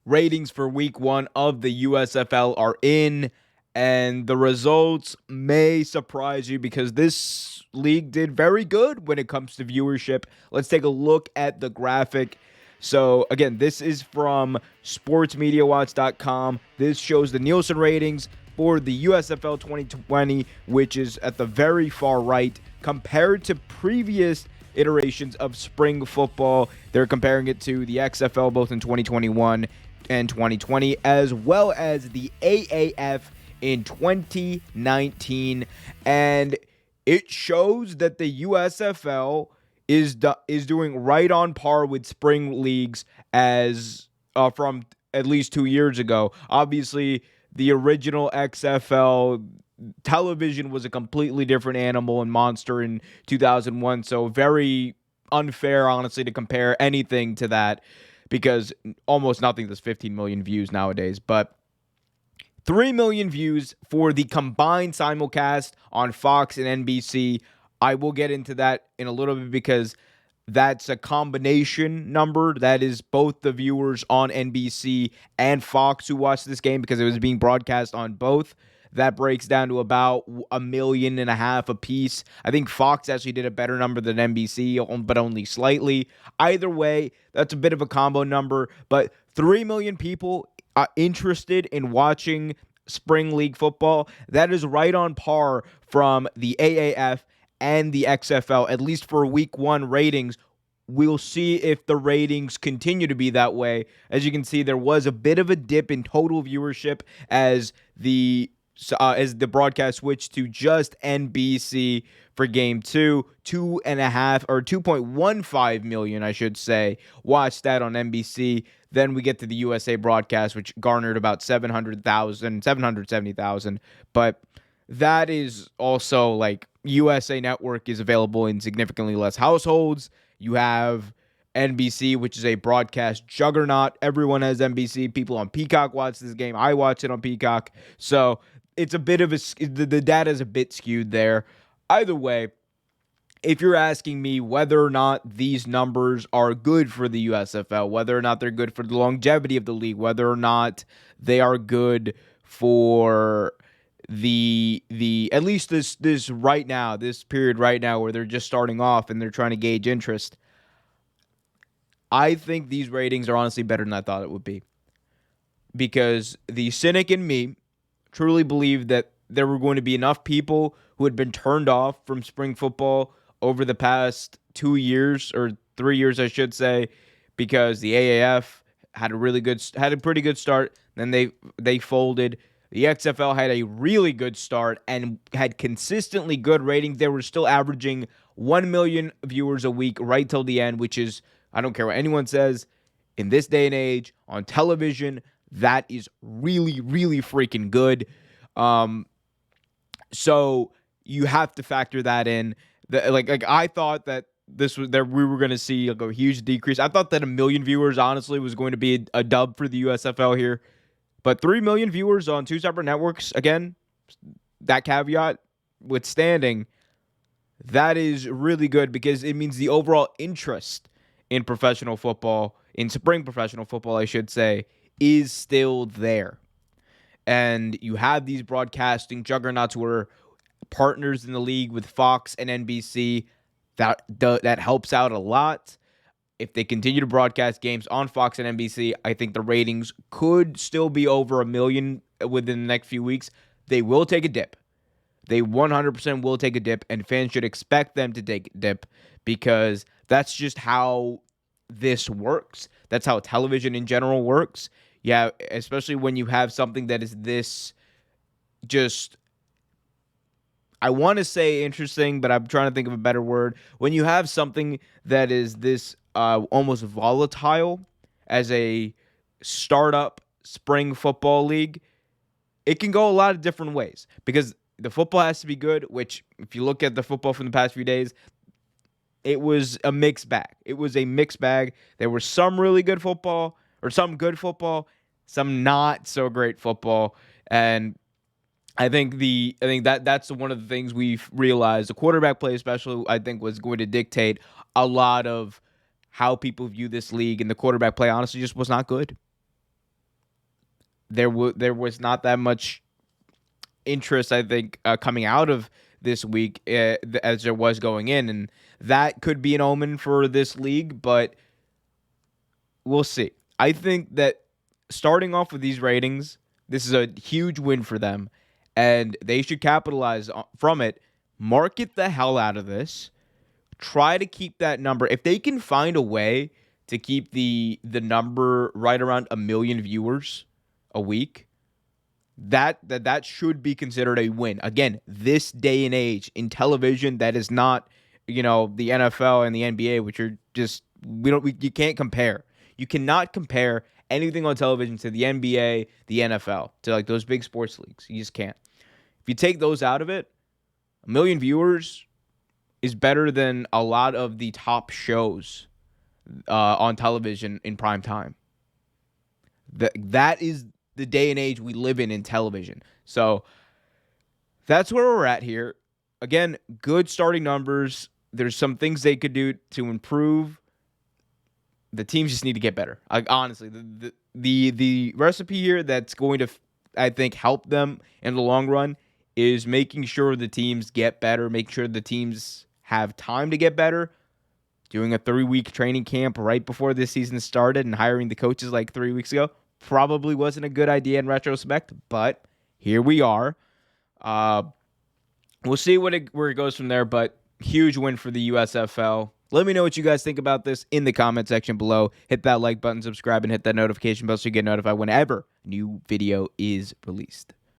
ratings for week 1 of the USFL are in, and the results may surprise you because this league did very good when it comes to viewership. Let's take a look at the graphic. So, again, this is from sportsmediawatch.com. This shows the Nielsen ratings for the USFL 2020, which is at the very far right, compared to previous iterations of spring football. They're comparing it to the XFL both in 2021 and 2020, as well as the AAF in 2019. And it shows that the USFL is doing right on par with spring leagues as from at least 2 years ago. Obviously, the original XFL television was a completely different animal and monster in 2001, so very unfair, honestly, to compare anything to that because almost nothing does 15 million views nowadays. But 3 million views for the combined simulcast on Fox and NBC. I will get into that in a little bit because that's a combination number. That is both the viewers on NBC and Fox who watched this game because it was being broadcast on both. That breaks down to about 1.5 million a piece. I think Fox actually did a better number than NBC, but only slightly. Either way, that's a bit of a combo number, but 3 million people interested in watching spring league football. That is right on par from the AAF and the XFL, at least for week 1 ratings. We'll see if the ratings continue to be that way. As you can see, there was a bit of a dip in total viewership as the broadcast switched to just NBC for game 2. 2.15 million, I should say, watched that on NBC. Then we get to the USA broadcast, which garnered about 770,000. But that is also like USA Network is available in significantly less households. You have NBC, which is a broadcast juggernaut. Everyone has NBC. People on Peacock watch this game. I watch it on Peacock. So it's a bit of the data is a bit skewed there. Either way, if you're asking me whether or not these numbers are good for the USFL, whether or not they're good for the longevity of the league, whether or not they are good for the at least this right now, this period right now where they're just starting off and they're trying to gauge interest, I think these ratings are honestly better than I thought it would be. Because the cynic in me truly believed that there were going to be enough people who had been turned off from spring football over the past 2 years or 3 years, I should say, because the AAF had a pretty good start. Then they folded. The XFL had a really good start and had consistently good ratings. They were still averaging 1 million viewers a week right till the end, which is, I don't care what anyone says, in this day and age on television, that is really, really freaking good. So you have to factor that in. Like I thought that we were going to see like a huge decrease. I thought that 1 million viewers honestly was going to be a dub for the USFL here, but 3 million viewers on 2 separate networks, again, that caveat withstanding, that is really good because it means the overall interest in professional football, in spring professional football, I should say, is still there. And you have these broadcasting juggernauts who are partners in the league with Fox and NBC. That helps out a lot. If they continue to broadcast games on Fox and NBC, I think the ratings could still be over 1 million within the next few weeks. They will take a dip. They 100% will take a dip, and fans should expect them to take a dip because that's just how this works. That's how television in general works. Yeah, especially when you have something that is this just, I want to say interesting, but I'm trying to think of a better word. When you have something that is this almost volatile as a startup spring football league, it can go a lot of different ways because the football has to be good, which if you look at the football from the past few days, it was a mixed bag. It was a mixed bag. There was some really good football, or some good football, some not so great football, and I think that's one of the things we've realized. The quarterback play, especially, I think, was going to dictate a lot of how people view this league, and the quarterback play honestly just was not good. there was not that much interest, I think, coming out of this week as there was going in, and that could be an omen for this league, but we'll see. I think that starting off with these ratings, this is a huge win for them, and they should capitalize from it. Market the hell out of this. Try to keep that number. If they can find a way to keep the number right around 1 million viewers a week, that should be considered a win. Again, this day and age in television, that is not, the NFL and the NBA, which are just you can't compare. You cannot compare anything on television to the NBA, the NFL, to like those big sports leagues. You just can't. If you take those out of it, 1 million viewers is better than a lot of the top shows on television in prime time. That is the day and age we live in television. So that's where we're at here. Again, good starting numbers. There's some things they could do to improve. The teams just need to get better. Honestly, the recipe here that's going to, I think, help them in the long run is making sure the teams get better, make sure the teams have time to get better. Doing a 3-week training camp right before this season started and hiring the coaches like 3 weeks ago probably wasn't a good idea in retrospect, but here we are. We'll see where it goes from there, but huge win for the USFL. Let me know what you guys think about this in the comment section below. Hit that like button, subscribe, and hit that notification bell so you get notified whenever a new video is released.